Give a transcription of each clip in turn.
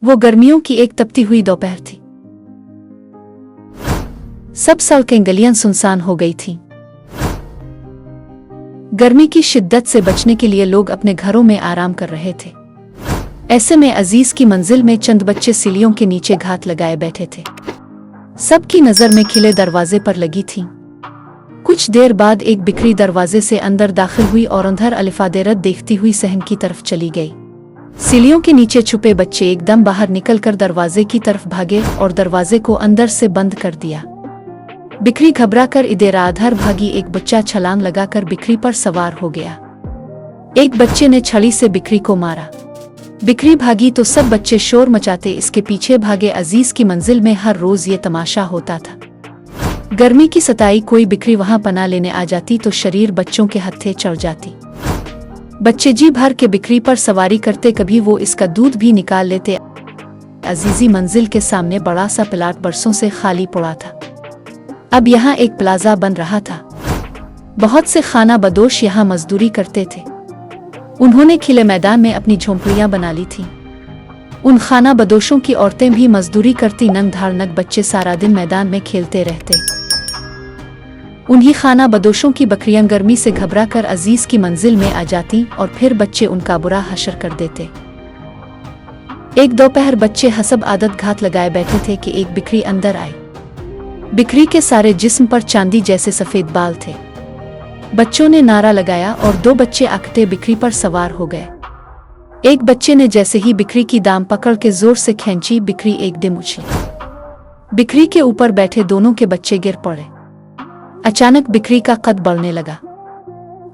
वो गर्मियों की एक तपती हुई दोपहर थी। सब सड़कें गलियां सुनसान हो गई थीं। गर्मी की शिद्दत से बचने के लिए लोग अपने घरों में आराम कर रहे थे। ऐसे में अजीज की मंजिल में चंद बच्चे सीढ़ियों के नीचे घात लगाए बैठे थे। सबकी नजर में खिले दरवाजे पर लगी थी। कुछ देर बाद एक बिखरी दरवाजे से अंदर दाखिल हुई और अंधर अलिफादेरत देखती हुई सहन की तरफ चली गई। सीढ़ियों के नीचे छुपे बच्चे एकदम बाहर निकलकर दरवाजे की तरफ भागे और दरवाजे को अंदर से बंद कर दिया। बिखरी घबराकर इधर-उधर भागी। एक बच्चा छलांग लगाकर बिखरी पर सवार हो गया। एक बच्चे ने छड़ी से बिखरी को मारा। बिखरी भागी तो सब बच्चे शोर मचाते इसके पीछे भागे। अजीज की मंजिल में हर रोज ये तमाशा होता था। गर्मी की सताई कोई बिखरी वहां पनाह लेने आ जाती तो शरीर बच्चों के हत्थे चढ़ जाती। बच्चे जी भर के बिखरी पर सवारी करते, कभी वो इसका दूध भी निकाल लेते। अजीजी मंजिल के सामने बड़ा सा प्लाट बरसों से खाली पड़ा था। अब यहाँ एक प्लाजा बन रहा था। बहुत से खाना बदोश यहाँ मजदूरी करते थे। उन्होंने खिले मैदान में अपनी झोंपड़ियां बना ली थीं। उन खाना बदोशों की औरतें भी मजदूरी करती। नंग धाड़नग बच्चे सारा दिन मैदान में खेलते रहते। उन्हीं खाना बदोशों की बकरियां गर्मी से घबराकर अजीज की मंजिल में आ जाती और फिर बच्चे उनका बुरा हशर कर देते। एक दोपहर बच्चे हसब आदत घात लगाए बैठे थे कि एक बिखरी अंदर आई। बिखरी के सारे जिस्म पर चांदी जैसे सफेद बाल थे। बच्चों ने नारा लगाया और दो बच्चे आकते बिखरी पर सवार हो गए। एक बच्चे ने जैसे ही बिखरी की दाम पकड़ के जोर से खींची, बिखरी एकदम उछली। बिखरी के ऊपर बैठे दोनों के बच्चे गिर पड़े। अचानक बिखरी का कद बढ़ने लगा।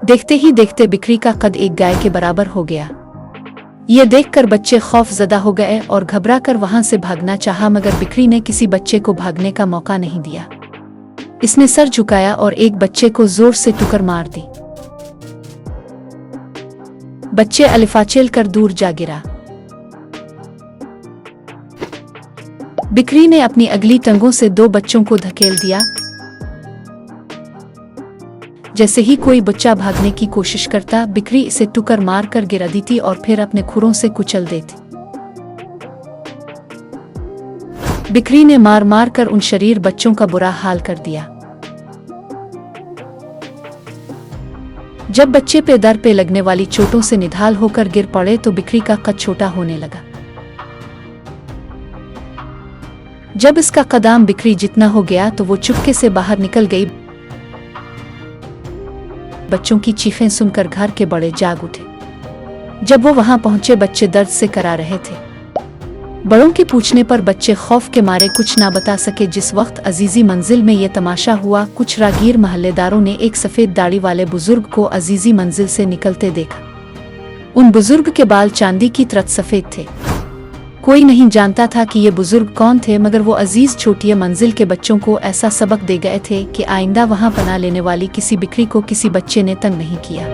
देखते ही देखते बिखरी का कद एक गाय के बराबर हो गया। ये देखकर बच्चे खौफजदा हो गए और घबराकर वहां से भागना चाहा, मगर बिखरी ने किसी बच्चे को भागने का मौका नहीं दिया। इसने सर झुकाया और एक बच्चे को जोर से टुकर मार दी। बच्चे अलिफाचेल कर दूर जा गिरा। बिखरी ने अपनी अगली टंगों से दो बच्चों को धकेल दिया। जैसे ही कोई बच्चा भागने की कोशिश करता, बिखरी इसे टुकर मार कर गिरा देती और फिर अपने खुरों से कुचल देती। बिखरी ने मार मार कर उन शरीर बच्चों का बुरा हाल कर दिया। जब बच्चे पे दर पे लगने वाली चोटों से निढाल होकर गिर पड़े तो बिखरी का कद छोटा होने लगा। जब इसका कदाम बिखरी जितना हो गया तो वो चुपके से बाहर निकल गई। बच्चों की चीखें सुनकर घर के बड़े जाग उठे। जब वो वहां पहुंचे, बच्चे दर्द से करा रहे थे। बड़ों के पूछने पर बच्चे खौफ के मारे कुछ ना बता सके। जिस वक्त अजीजी मंजिल में ये तमाशा हुआ, कुछ रागीर महल्लेदारों ने एक सफेद दाढ़ी वाले बुजुर्ग को अजीजी मंजिल से निकलते देखा। उन बुजुर्ग के बाल चांदी की तरह सफेद थे। कोई नहीं जानता था कि ये बुजुर्ग कौन थे, मगर वो अजीज छोटी मंजिल के बच्चों को ऐसा सबक दे गए थे कि आइंदा वहां पनाह लेने वाली किसी बिखरी को किसी बच्चे ने तंग नहीं किया।